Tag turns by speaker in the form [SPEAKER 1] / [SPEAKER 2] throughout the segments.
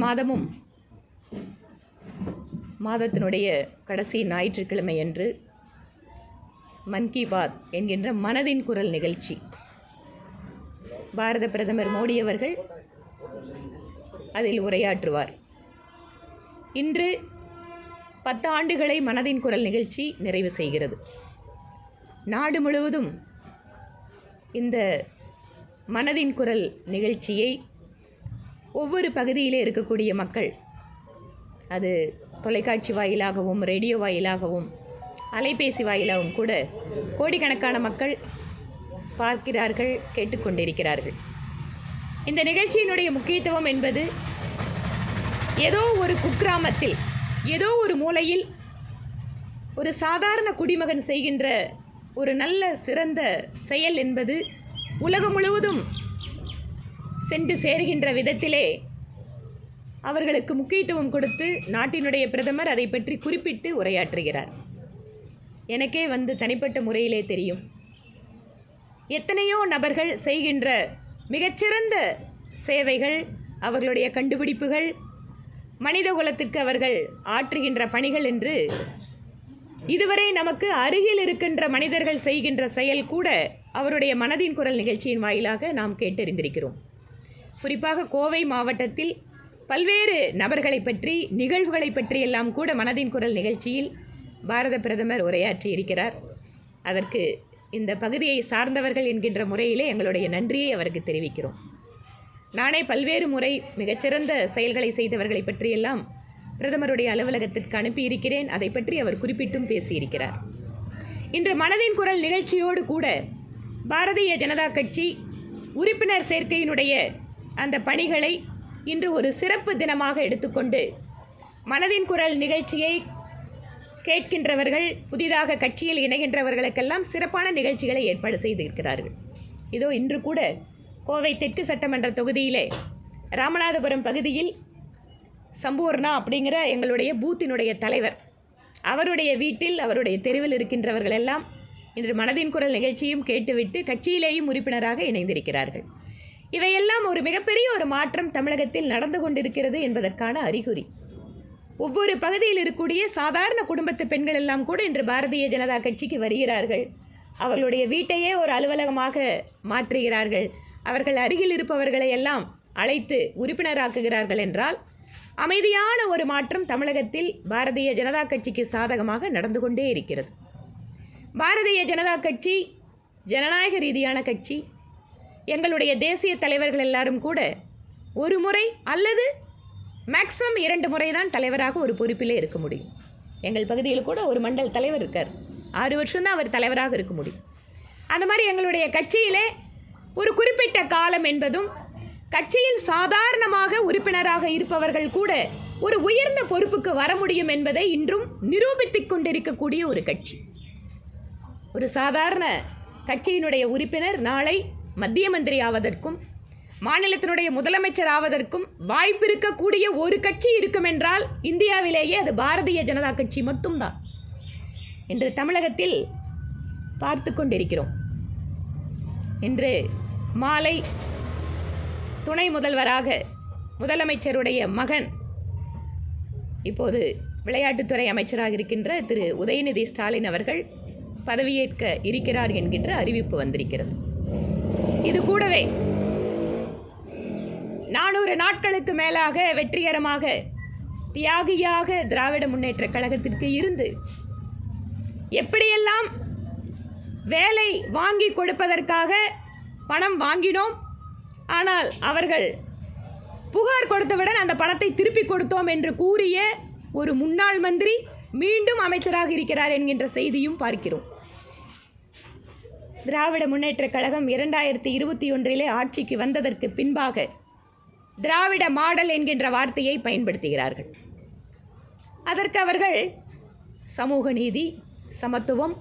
[SPEAKER 1] மாதமும் மாதத்தினுடைய கடைசி ஞாயிற்றுக்கிழமை அன்று மன் கி பாத் என்கின்ற மனதின் குரல் நிகழ்ச்சி பாரத பிரதமர் மோடி அவர்கள் அதில் உரையாற்றுவார். இன்று 10 ஆண்டுகளை மனதின் குரல் நிகழ்ச்சி நிறைவு செய்கிறது. நாடு முழுவதும் இந்த மனதின் குரல் நிகழ்ச்சியை ஒவ்வொரு பகுதியிலே இருக்கக்கூடிய மக்கள், அது தொலைக்காட்சி வாயிலாகவும் ரேடியோ வாயிலாகவும் அலைபேசி வாயிலாகவும் கூட கோடிக்கணக்கான மக்கள் பார்க்கிறார்கள், கேட்டுக்கொண்டிருக்கிறார்கள். இந்த நிகழ்ச்சியினுடைய முக்கியத்துவம் என்பது ஏதோ ஒரு குக்கிராமத்தில் ஏதோ ஒரு மூலையில் ஒரு சாதாரண குடிமகன் செய்கின்ற ஒரு நல்ல சிறந்த செயல் என்பது உலகம் முழுவதும் சென்று சேர்கின்ற விதத்திலே அவர்களுக்கு முக்கியத்துவம் கொடுத்து நாட்டினுடைய பிரதமர் அதை பற்றி குறிப்பிட்டு உரையாற்றுகிறார். எனக்கே தனிப்பட்ட முறையிலே தெரியும், எத்தனையோ நபர்கள் செய்கின்ற மிகச்சிறந்த சேவைகள், அவர்களுடைய கண்டுபிடிப்புகள், மனித குலத்திற்கு அவர்கள் ஆற்றுகின்ற பணிகள் என்று இதுவரை நமக்கு அருகில் இருக்கின்ற மனிதர்கள் செய்கின்ற செயல் கூட அவருடைய மனதின் குரல் நிகழ்ச்சியின் வாயிலாக நாம் கேட்டறிந்திருக்கிறோம். குறிப்பாக கோவை மாவட்டத்தில் பல்வேறு நபர்களை பற்றி, நிகழ்வுகளை பற்றி எல்லாம் கூட மனதின் குரல் நிகழ்ச்சியில் பாரத பிரதமர் உரையாற்றி இருக்கிறார். அதற்கு இந்த பகுதியை சார்ந்தவர்கள் என்கின்ற முறையிலே எங்களுடைய நன்றியை அவருக்கு தெரிவிக்கிறோம். நானே பல்வேறு முறை மிகச்சிறந்த செயல்களை செய்தவர்களை பற்றியெல்லாம் பிரதமருடைய அலுவலகத்திற்கு அனுப்பியிருக்கிறேன். அதை பற்றி அவர் குறிப்பிட்டும் பேசியிருக்கிறார். இன்று மனதின் குரல் நிகழ்ச்சியோடு கூட பாரதிய ஜனதா கட்சி உறுப்பினர் சேர்க்கையினுடைய அந்த பணிகளை இன்று ஒரு சிறப்பு தினமாக எடுத்துக்கொண்டு மனதின் குரல் நிகழ்ச்சியை கேட்கின்றவர்கள், புதிதாக கட்சியில் இணைகின்றவர்களுக்கெல்லாம் சிறப்பான நிகழ்ச்சிகளை ஏற்பாடு செய்திருக்கிறார்கள். இதோ இன்று கூட கோவை தெற்கு சட்டமன்ற தொகுதியிலே ராமநாதபுரம் பகுதியில் சம்பூர்ணா அப்படிங்கிற எங்களுடைய பூத்தினுடைய தலைவர், அவருடைய வீட்டில், அவருடைய தெருவில் இருக்கின்றவர்கள் எல்லாம் இன்று மனதின் குரல் நிகழ்ச்சியும் கேட்டுவிட்டு கட்சியிலேயும் உறுப்பினராக இணைந்திருக்கிறார்கள். இவையெல்லாம் ஒரு மிகப்பெரிய ஒரு மாற்றம் தமிழகத்தில் நடந்து கொண்டிருக்கிறது என்பதற்கான அறிகுறி. ஒவ்வொரு பகுதியில் இருக்கக்கூடிய சாதாரண குடும்பத்து பெண்கள் எல்லாம் கூட இன்று பாரதிய ஜனதா கட்சிக்கு வருகிறார்கள். அவர்களுடைய வீட்டையே ஒரு அலுவலகமாக மாற்றுகிறார்கள். அவர்கள் அருகில் இருப்பவர்களை எல்லாம் அழைத்து உறுப்பினராக்குகிறார்கள் என்றால் அமைதியான ஒரு மாற்றம் தமிழகத்தில் பாரதிய ஜனதா கட்சிக்கு சாதகமாக நடந்து கொண்டே இருக்கிறது. பாரதிய ஜனதா கட்சி ஜனநாயக ரீதியான கட்சி. எங்களுடைய தேசிய தலைவர்கள் எல்லாரும் கூட ஒரு முறை அல்லது மேக்ஸிமம் 2 முறை தான் தலைவராக ஒரு பொறுப்பிலே இருக்க முடியும். எங்கள் பகுதியில் கூட ஒரு மண்டல் தலைவர் இருக்கார், 6 வருஷம்தான் அவர் தலைவராக இருக்க முடியும். அந்த மாதிரி எங்களுடைய கட்சியிலே ஒரு குறிப்பிட்ட காலம் என்பதும், கட்சியில் சாதாரணமாக உறுப்பினராக இருப்பவர்கள் கூட ஒரு உயர்ந்த பொறுப்புக்கு வர முடியும் என்பதை இன்றும் நிரூபித்துக் கொண்டிருக்கக்கூடிய ஒரு கட்சி. ஒரு சாதாரண கட்சியினுடைய உறுப்பினர் நாளை மத்திய மந்திரி ஆவதற்கும் மாநிலத்தினுடைய முதலமைச்சர் ஆவதற்கும் வாய்ப்பு இருக்கக்கூடிய ஒரு கட்சி இருக்கும் என்றால் இந்தியாவிலேயே அது பாரதிய ஜனதா கட்சி மட்டும்தான். இன்று தமிழகத்தில் பார்த்து கொண்டிருக்கிறோம். இன்று மாலை துணை முதல்வராக முதலமைச்சருடைய மகன், இப்போது விளையாட்டுத்துறை அமைச்சராக இருக்கின்ற திரு உதயநிதி ஸ்டாலின் அவர்கள் பதவியேற்க இருக்கிறார் என்கின்ற அறிவிப்பு வந்திருக்கிறது. இது கூடவே 400 நாட்களுக்கு மேலாக வெற்றிகரமாக தியாகியாக திராவிட முன்னேற்றக் கழகத்திற்கு இருந்து எப்படியெல்லாம் வேலை வாங்கி கொடுப்பதற்காக பணம் வாங்கினோம், ஆனால் அவர்கள் புகார் கொடுத்தவுடன் அந்த பணத்தை திருப்பி கொடுத்தோம் என்று கூறிய ஒரு முன்னாள் மந்திரி மீண்டும் அமைச்சராக இருக்கிறார் என்கின்ற செய்தியும் பார்க்கிறோம். திராவிட முன்னேற்றக் கழகம் 2021 ஆட்சிக்கு வந்ததற்கு பின்பாக திராவிட மாடல் என்கின்ற வார்த்தையை பயன்படுத்துகிறார்கள். அதற்கு அவர்கள் சமூக நீதி, சமத்துவம்,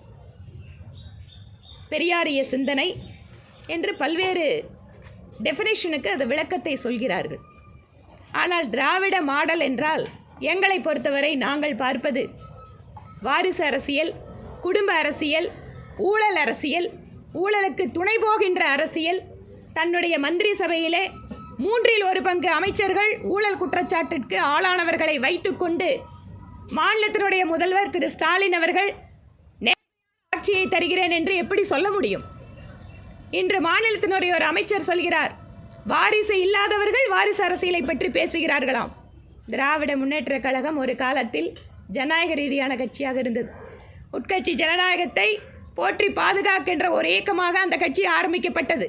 [SPEAKER 1] பெரியாரிய சிந்தனை என்று பல்வேறு டெஃபினேஷனுக்கு அது விளக்கத்தை சொல்கிறார்கள். ஆனால் திராவிட மாடல் என்றால் எங்களை பொறுத்தவரை நாங்கள் பார்ப்பது வாரிசு அரசியல், குடும்ப அரசியல், ஊழல் அரசியல், ஊழலுக்கு துணை போகின்ற அரசியல், தன்னுடைய மந்திரி சபையிலே மூன்றில் ஒரு பங்கு அமைச்சர்கள் ஊழல் குற்றச்சாட்டிற்கு ஆளானவர்களை வைத்துக்கொண்டு மாநிலத்தினுடைய முதல்வர் திரு ஸ்டாலின் அவர்கள் ஆட்சியை தருகிறேன் என்று எப்படி சொல்ல முடியும்? இன்று மாநிலத்தினுடைய ஒரு அமைச்சர் சொல்கிறார், வாரிசு இல்லாதவர்கள் வாரிசு அரசியலை பற்றி பேசுகிறார்களாம். திராவிட முன்னேற்ற கழகம் ஒரு காலத்தில் ஜனநாயக ரீதியான கட்சியாக இருந்தது. உட்கட்சி ஜனநாயகத்தை போற்றி பாதுகாக்கின்ற ஒரு இயக்கமாக அந்த கட்சி ஆரம்பிக்கப்பட்டது.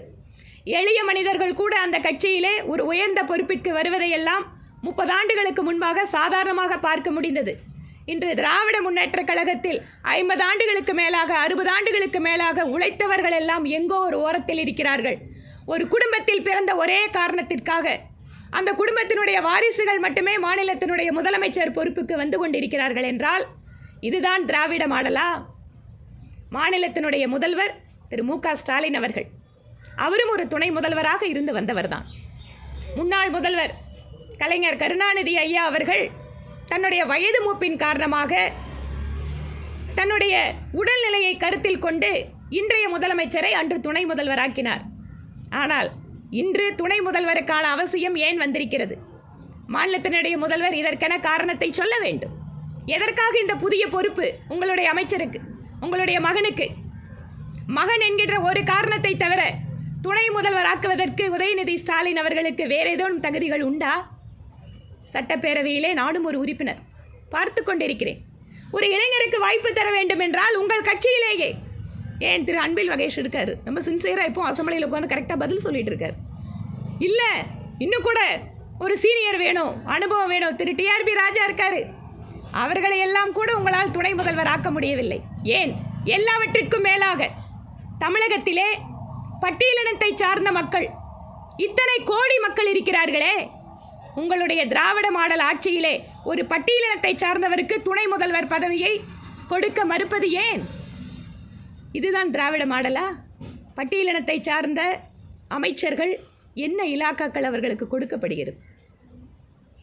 [SPEAKER 1] எளிய மனிதர்கள் கூட அந்த கட்சியிலே ஒரு உயர்ந்த பொறுப்பிற்கு வருவதையெல்லாம் 30 ஆண்டுகளுக்கு முன்பாக சாதாரணமாக பார்க்க முடிந்தது. இன்று திராவிட முன்னேற்ற கழகத்தில் 50 ஆண்டுகளுக்கு மேலாக 60 ஆண்டுகளுக்கு மேலாக உழைத்தவர்கள் எல்லாம் எங்கோ ஒரு ஓரத்தில் இருக்கிறார்கள். ஒரு குடும்பத்தில் பிறந்த ஒரே காரணத்திற்காக அந்த குடும்பத்தினுடைய வாரிசுகள் மட்டுமே மாநிலத்தினுடைய முதலமைச்சர் பொறுப்புக்கு வந்து கொண்டிருக்கிறார்கள் என்றால் இதுதான் திராவிட மாடலா? மாநிலத்தினுடைய முதல்வர் திரு மு.க. ஸ்டாலின் அவர்கள், அவரும் ஒரு துணை முதல்வராக இருந்து வந்தவர்தான். முன்னாள் முதல்வர் கலைஞர் கருணாநிதி ஐயா அவர்கள் தன்னுடைய வயது மூப்பின் காரணமாக தன்னுடைய உடல்நிலையை கருத்தில் கொண்டு இன்றைய முதலமைச்சரை அன்று துணை முதல்வராக்கினார். ஆனால் இன்று துணை முதல்வருக்கான அவசியம் ஏன் வந்திருக்கிறது? மாநிலத்தினுடைய முதல்வர் இதற்கென காரணத்தை சொல்ல வேண்டும். எதற்காக இந்த புதிய பொறுப்பு உங்களுடைய அமைச்சருக்கு, உங்களுடைய மகனுக்கு? மகன் என்கின்ற ஒரு காரணத்தை தவிர துணை முதல்வராக்குவதற்கு உதயநிதி ஸ்டாலின் அவர்களுக்கு வேறு ஏதேனும் தகுதிகள் உண்டா? சட்டப்பேரவையிலே நானும் ஒரு உறுப்பினர் பார்த்து கொண்டிருக்கிறேன். ஒரு இளைஞருக்கு வாய்ப்பு தர வேண்டும் என்றால் உங்கள் கட்சியிலேயே, ஏன் திரு அன்பில் மகேஷ் இருக்காரு, நம்ம சின்சியராக இப்போ அசம்பிளியில் உட்காந்து கரெக்டாக பதில் சொல்லிட்டு இருக்கார். இல்லை, இன்னும் கூட ஒரு சீனியர் வேணும், அனுபவம் வேணும். திரு டிஆர்பி ராஜா இருக்காரு, அவர்களை எல்லாம் கூட உங்களால் துணை முதல்வர் ஆக்க முடியவில்லை. ஏன்? எல்லாவற்றிற்கும் மேலாக தமிழகத்திலே பட்டியலினத்தை சார்ந்த மக்கள், இத்தனை கோடி மக்கள் இருக்கிறார்களே, உங்களுடைய திராவிட மாடல் ஆட்சியிலே ஒரு பட்டியலினத்தை சார்ந்தவருக்கு துணை முதல்வர் பதவியை கொடுக்க மறுப்பது ஏன்? இதுதான் திராவிட மாடலா? பட்டியலினத்தை சார்ந்த அமைச்சர்கள் என்ன இலாக்காக்கள் அவர்களுக்கு கொடுக்கப்படுகிறது?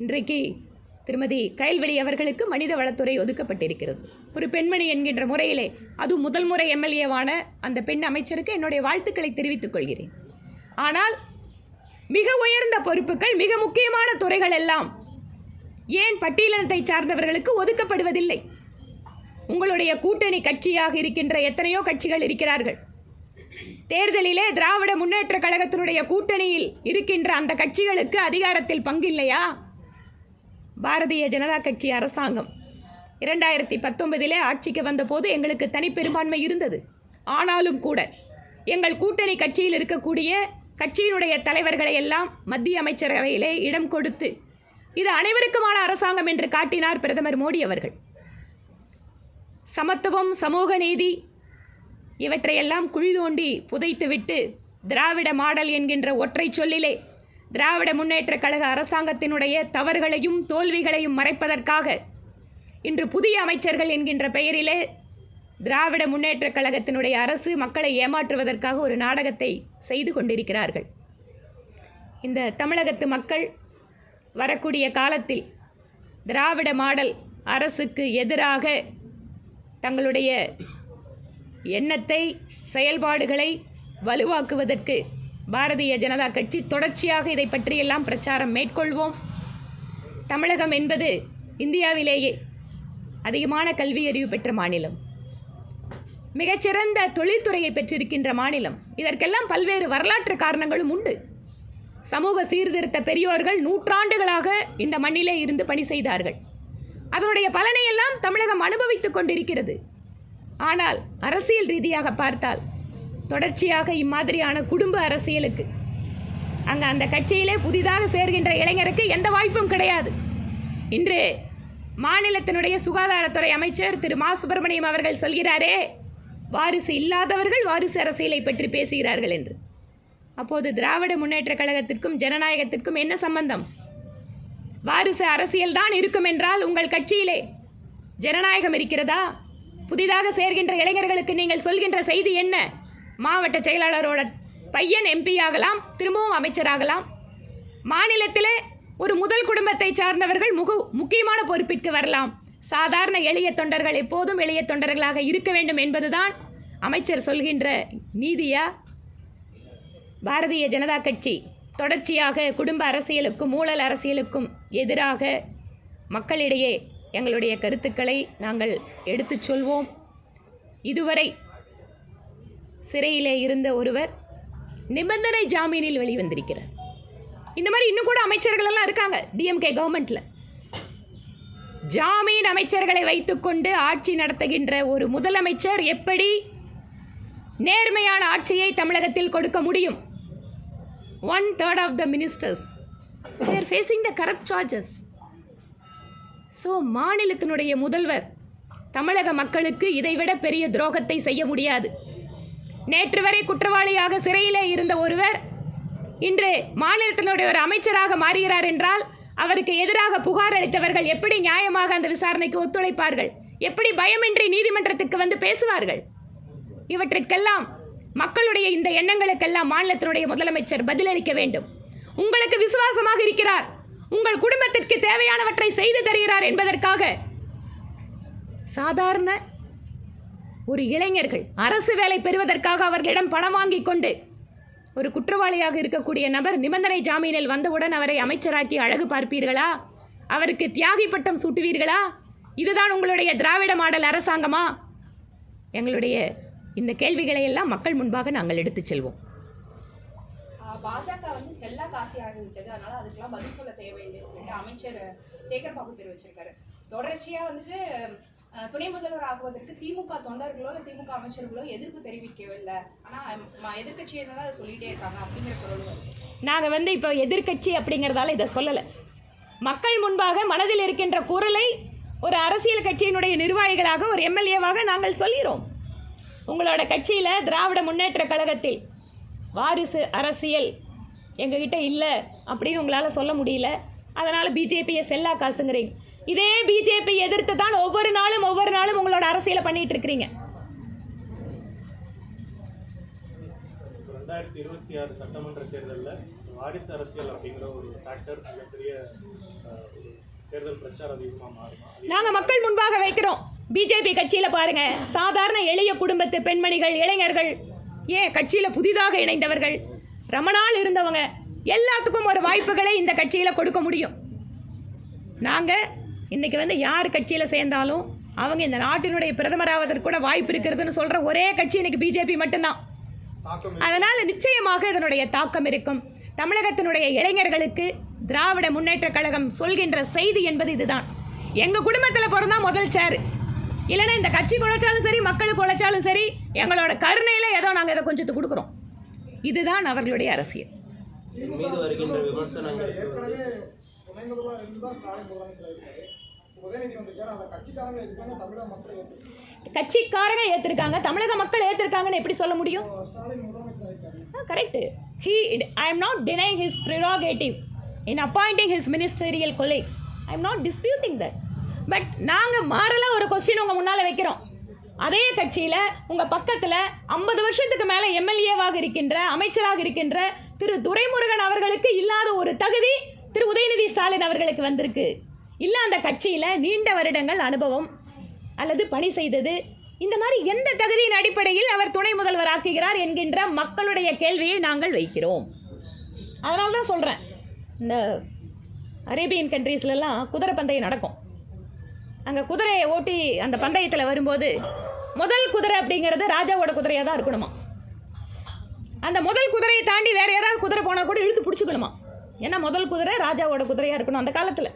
[SPEAKER 1] இன்றைக்கு திருமதி கயல்வெளி அவர்களுக்கு மனித வளத்துறை ஒதுக்கப்பட்டிருக்கிறது. ஒரு பெண்மணி என்கின்ற முறையிலே, அது முதல் முறை எம்எல்ஏவான அந்த பெண் அமைச்சருக்கு என்னுடைய வாழ்த்துக்களை தெரிவித்துக் கொள்கிறேன். ஆனால் மிக உயர்ந்த பொறுப்புகள், மிக முக்கியமான துறைகள் எல்லாம் ஏன் பட்டியலினத்தை சார்ந்தவர்களுக்கு ஒதுக்கப்படுவதில்லை? உங்களுடைய கூட்டணி கட்சியாக இருக்கின்ற எத்தனையோ கட்சிகள் இருக்கிறார்கள். தேர்தலிலே திராவிட முன்னேற்ற கழகத்தினுடைய கூட்டணியில் இருக்கின்ற அந்த கட்சிகளுக்கு அதிகாரத்தில் பங்கில்லையா? பாரதிய ஜனதா கட்சி அரசாங்கம் 2019 ஆட்சிக்கு வந்தபோது எங்களுக்கு தனிப்பெரும்பான்மை இருந்தது. ஆனாலும் கூட எங்கள் கூட்டணி கட்சியில் இருக்கக்கூடிய கட்சியினுடைய தலைவர்களை எல்லாம் மத்திய அமைச்சரவையிலே இடம் கொடுத்து இது அனைவருக்குமான அரசாங்கம் என்று காட்டினார் பிரதமர் மோடி அவர்கள். சமத்துவம், சமூக நீதி இவற்றையெல்லாம் குழி தோண்டி புதைத்துவிட்டு திராவிட மாடல் என்கின்ற ஒற்றை சொல்லிலே திராவிட முன்னேற்ற கழக அரசாங்கத்தினுடைய தவறுகளையும் தோல்விகளையும் மறைப்பதற்காக இன்று புதிய அமைச்சர்கள் என்கின்ற பெயரிலே திராவிட முன்னேற்ற கழகத்தினுடைய அரசு மக்களை ஏமாற்றுவதற்காக ஒரு நாடகத்தை செய்து கொண்டிருக்கிறார்கள். இந்த தமிழகத்து மக்கள் வரக்கூடிய காலத்தில் திராவிட மாடல் அரசுக்கு எதிராக தங்களுடைய எண்ணத்தை, செயல்பாடுகளை வலுவாக்குவதற்கு பாரதிய ஜனதா கட்சி தொடர்ச்சியாக இதை பற்றியெல்லாம் பிரச்சாரம் மேற்கொள்வோம். தமிழகம் என்பது இந்தியாவிலேயே அதிகமான கல்வி அறிவு பெற்ற மாநிலம், மிகச்சிறந்த தொழில்துறையை பெற்றிருக்கின்ற மாநிலம். இதற்கெல்லாம் பல்வேறு வரலாற்று காரணங்களும் உண்டு. சமூக சீர்திருத்த பெரியோர்கள் நூற்றாண்டுகளாக இந்த மண்ணிலே இருந்து பணி செய்தார்கள். அதனுடைய பலனையெல்லாம் தமிழகம் அனுபவித்துக் கொண்டிருக்கிறது. ஆனால் அரசியல் ரீதியாக பார்த்தால் தொடர்ச்சியாக இம்மாதிரியான குடும்ப அரசியலுக்கு அங்கே அந்த கட்சியிலே புதிதாக சேர்கின்ற இளைஞருக்கு எந்த வாய்ப்பும் கிடையாது. இன்று மாநிலத்தினுடைய சுகாதாரத்துறை அமைச்சர் திரு மா சுப்பிரமணியம் அவர்கள் சொல்கிறாரே, வாரிசு இல்லாதவர்கள் வாரிசு அரசியலை பற்றி பேசுகிறார்கள் என்று. அப்போது திராவிட முன்னேற்ற கழகத்திற்கும் ஜனநாயகத்திற்கும் என்ன சம்பந்தம்? வாரிசு அரசியல் தான் இருக்கும் என்றால் உங்கள் கட்சியிலே ஜனநாயகம் இருக்கிறதா? புதிதாக சேர்கின்ற இளைஞர்களுக்கு நீங்கள் சொல்கின்ற செய்தி என்ன? மாவட்ட செயலாளரோட பையன் எம்பி ஆகலாம், திரும்பவும் அமைச்சராகலாம். மாநிலத்திலே ஒரு முதல் குடும்பத்தை சார்ந்தவர்கள் முக்கியமான பொறுப்பிற்கு வரலாம். சாதாரண எளிய தொண்டர்கள் எப்போதும் எளிய தொண்டர்களாக இருக்க வேண்டும் என்பதுதான் அமைச்சர் சொல்கின்ற நீதியா? பாரதிய ஜனதா கட்சி தொடர்ச்சியாக குடும்ப அரசியலுக்கும் ஊழல் அரசியலுக்கும் எதிராக மக்களிடையே எங்களுடைய கருத்துக்களை நாங்கள் எடுத்துச் சொல்வோம். இதுவரை சிறையிலே இருந்த ஒருவர் நிபந்தனை ஜாமீனில் வெளிவந்திருக்கிறார். இந்த மாதிரி இன்னும் கூட அமைச்சர்கள் எல்லாம் இருக்காங்க டிஎம்கே கவர்மெண்ட்ல. ஜாமீன் அமைச்சர்களை வைத்துக்கொண்டு ஆட்சி நடத்துகின்ற ஒரு முதலமைச்சர் எப்படி நேர்மையான ஆட்சியை தமிழகத்தில் கொடுக்க முடியும்? 1/3 of the ministers they are facing the corrupt charges. So மாநிலத்தினுடைய முதல்வர் தமிழக மக்களுக்கு இதைவிட பெரிய துரோகத்தை செய்ய முடியாது. நேற்று வரை குற்றவாளியாக சிறையிலே இருந்த ஒருவர் இன்று மாநிலத்தினுடைய ஒரு அமைச்சராக மாறுகிறார் என்றால் அவருக்கு எதிராக புகார் அளித்தவர்கள் எப்படி நியாயமாக அந்த விசாரணைக்கு ஒத்துழைப்பார்கள்? எப்படி பயமின்றி நீதிமன்றத்துக்கு வந்து பேசுவார்கள்? இவற்றிற்கெல்லாம் மக்களுடைய இந்த எண்ணங்களுக்கெல்லாம் மாநிலத்தினுடைய முதலமைச்சர் பதிலளிக்க வேண்டும். உங்களுக்கு விசுவாசமாக இருக்கிறார், உங்கள் குடும்பத்திற்கு தேவையானவற்றை செய்து தருகிறார் என்பதற்காக சாதாரண ஒரு இளைஞர்கள் அரசு வேலை பெறுவதற்காக அவர்களிடம் பணம் வாங்கி கொண்டு ஒரு குற்றவாளியாக இருக்கக்கூடிய நபர் நிபந்தனை ஜாமீனில் வந்தவுடன் அவரை அமைச்சராக்கி அழகு பார்ப்பீர்களா? அவருக்கு தியாகி பட்டம் சூட்டுவீர்களா? இதுதான் உங்களுடைய திராவிட மாடல் அரசாங்கமா? எங்களுடைய இந்த கேள்விகளை எல்லாம் மக்கள் முன்பாக நாங்கள் எடுத்துச் செல்வோம்.
[SPEAKER 2] பாஜக வந்து செல்லா காசி ஆகிவிட்டது, அதனால அதுக்கெல்லாம் பதில் சொல்ல தேவையில்லைன்னு சொல்லிட்டு அமைச்சர் சேகர் பாபு தெரிவிச்சிருக்காரு. தொடர்ச்சியா வந்துட்டு துணை முதல்வர் ஆகுவதற்கு திமுக தொண்டர்களோ இல்லை திமுக அமைச்சர்களோ எதிர்ப்பு தெரிவிக்கவில்லை, ஆனால் எதிர்கட்சியினர் அதை சொல்லிட்டே இருக்காங்க அப்படிங்கிற பொருள்.
[SPEAKER 1] நாங்கள் வந்து இப்போ எதிர்கட்சி அப்படிங்கிறதால இதை சொல்லலை. மக்கள் முன்பாக மனதில் இருக்கின்ற குரலை ஒரு அரசியல் கட்சியினுடைய நிர்வாகிகளாக ஒரு எம்எல்ஏவாக நாங்கள் சொல்கிறோம். உங்களோட கட்சியில் திராவிட முன்னேற்ற கழகத்தில் வாரிசு அரசியல் எங்ககிட்ட இல்லை அப்படின்னு உங்களால் சொல்ல முடியல, அதனால் பிஜேபியை செல்லா காசுங்கிறீங்க. இதே பிஜேபி எதிர்த்து தான் ஒவ்வொரு நாளும் உங்களோட அரசியலை பண்ணிட்டு இருக்கிறீங்க.
[SPEAKER 3] 2026 சட்டமன்ற தேர்தலில் வாரிசு அரசியல் அப்படிங்கிற ஒரு ஃபேக்டர் மிகப்பெரிய தேர்தல் பிரச்சாரம் அதிகமாக மாறுமா?
[SPEAKER 1] நாங்கள் மக்கள் முன்பாக வைக்கிறோம். பிஜேபி கட்சியில் பாருங்கள், சாதாரண எளிய குடும்பத்து பெண்மணிகள், இளைஞர்கள், ஏன் கட்சியில் புதிதாக இணைந்தவர்கள், ரொம்ப நாள் இருந்தவங்க எல்லாத்துக்கும் ஒரு வாய்ப்புகளை இந்த கட்சியில் கொடுக்க முடியும். நாங்கள் இன்றைக்கி வந்து யார் கட்சியில் சேர்ந்தாலும் அவங்க இந்த நாட்டினுடைய பிரதமராவதற்கு கூட வாய்ப்பு இருக்கிறதுன்னு சொல்கிற ஒரே கட்சி இன்றைக்கி பிஜேபி மட்டும்தான். அதனால் நிச்சயமாக இதனுடைய தாக்கம் இருக்கும். தமிழகத்தினுடைய இளைஞர்களுக்கு திராவிட முன்னேற்ற கழகம் சொல்கின்ற செய்தி என்பது இதுதான். எங்கள் குடும்பத்தில் பிறந்தா முதல் சேரு, இல்லைன்னா இந்த கட்சி குழைச்சாலும் சரி, மக்களுக்கு உழைச்சாலும் சரி, எங்களோட கருணையில் ஏதோ நாங்கள் இதை கொஞ்சத்து கொடுக்குறோம். இதுதான் அவர்களுடைய அரசியல்.
[SPEAKER 3] மீது வருகின்ற விமர்சனங்கள்
[SPEAKER 1] கட்சிக்காரங்க ஏற்றிருக்காங்க, தமிழக மக்கள் ஏற்றிருக்காங்கன்னு எப்படி சொல்ல முடியும்? Correct. I am not denying his prerogative in appointing his ministerial colleagues. I am not disputing that. But நாங்கள் மாறலாம் ஒரு கொஸ்டின் உங்கள் முன்னால் வைக்கிறோம். அதே கட்சியில் உங்கள் பக்கத்தில் 50 வருஷத்துக்கு மேலே எம்எல்ஏவாக இருக்கின்ற, அமைச்சராக இருக்கின்ற திரு துரைமுருகன் அவர்களுக்கு இல்லாத ஒரு தகுதி திரு உதயநிதி ஸ்டாலின் அவர்களுக்கு வந்திருக்கு. இல்லை அந்த கட்சியில் நீண்ட வருடங்கள் அனுபவம் அல்லது பணி செய்தது, இந்த மாதிரி எந்த தகுதியின் அடிப்படையில் அவர் துணை முதல்வர் ஆக்குகிறார் என்கின்ற மக்களுடைய கேள்வியை நாங்கள் வைக்கிறோம். அதனால தான் சொல்கிறேன், இந்த அரேபியன் கண்ட்ரீஸ்லலாம் குதிரை பந்தயம் நடக்கும். அங்கே குதிரையை ஓட்டி அந்த பந்தயத்தில் வரும்போது முதல் குதிரை அப்படிங்கிறது ராஜாவோட குதிரையாக தான் இருக்கணுமா. அந்த முதல் குதிரையை தாண்டி வேறு யாராவது குதிரை போனால் கூட இழுத்து பிடிச்சிக்கணுமா. ஏன்னா முதல் குதிரை ராஜாவோட குதிரையாக இருக்கணும் அந்த காலத்தில்.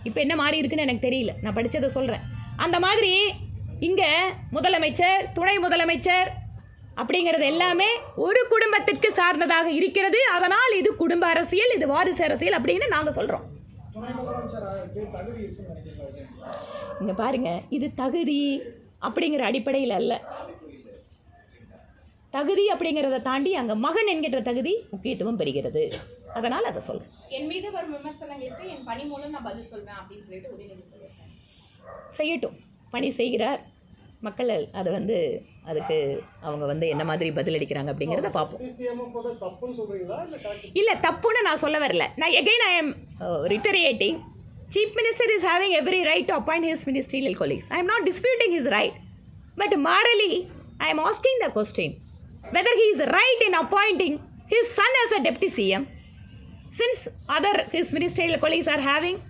[SPEAKER 1] இப்போ என்ன மாறி இருக்குன்னு எனக்கு தெரியல, நான் படித்ததை சொல்கிறேன். அந்த மாதிரி இங்கே முதலமைச்சர், துணை முதலமைச்சர் அப்படிங்கிறது எல்லாமே ஒரு குடும்பத்திற்கு சார்ந்ததாக இருக்கிறது. அதனால் இது குடும்ப அரசியல், இது வாரிசு அரசியல் அப்படின்னு நாங்கள் சொல்கிறோம். இங்கே பாருங்கள், இது தகுதி அப்படிங்கிற அடிப்படையில் அல்ல. தகுதி அப்படிங்கிறத தாண்டி அங்கே மகன் என்கின்ற தகுதி முக்கியத்துவம் பெறுகிறது. அதனால் அதை சொல்கிறேன்.
[SPEAKER 2] என் மீது வரும் விமர்சனங்களுக்கு என் பணி மூலம் நான் பதில் சொல்வேன் அப்படின்னு சொல்லிட்டு உதயநிதி சொல்லியிருக்கேன்.
[SPEAKER 1] செய்யட்டும், பணி செய்கிறார். மக்கள் அதை வந்து அதுக்கு அவங்க வந்து என்ன மாதிரி பதிலளிக்கிறாங்க அப்படிங்கிறத பார்ப்போம். இல்லை, தப்புன்னு நான் சொல்ல வரல. நான் again I am reiterating, Chief Minister is having every right to appoint his ministerial colleagues. I am not disputing his right. But morally, I am asking the question whether he is right in appointing his son as a deputy CM since other his ministerial colleagues are having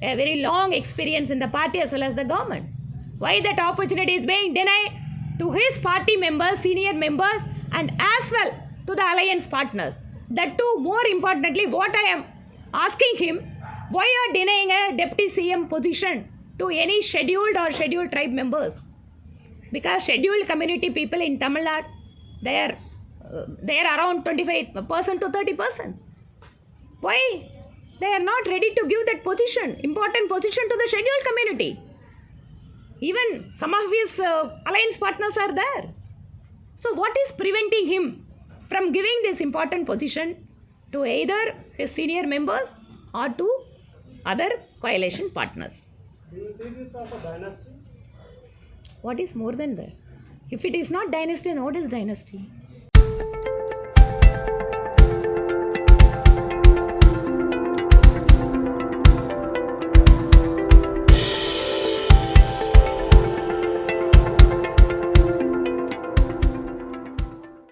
[SPEAKER 1] a very long experience in the party as well as the government? Why that opportunity is being denied to his party members, senior members, and as well to the alliance partners? That too, more importantly, what I am asking him, why you are denying a deputy CM position to any scheduled or scheduled tribe members? Because scheduled community people in Tamil Nadu, they are around 25% to 30%. Why they are not ready to give that position, important position, to the scheduled community? Even some of his alliance partners are there. So what is preventing him from giving this important position to either his senior members or to other coalition partners?
[SPEAKER 3] Do you see this as a dynasty?
[SPEAKER 1] What is more than that? If it is not dynasty, then what is dynasty?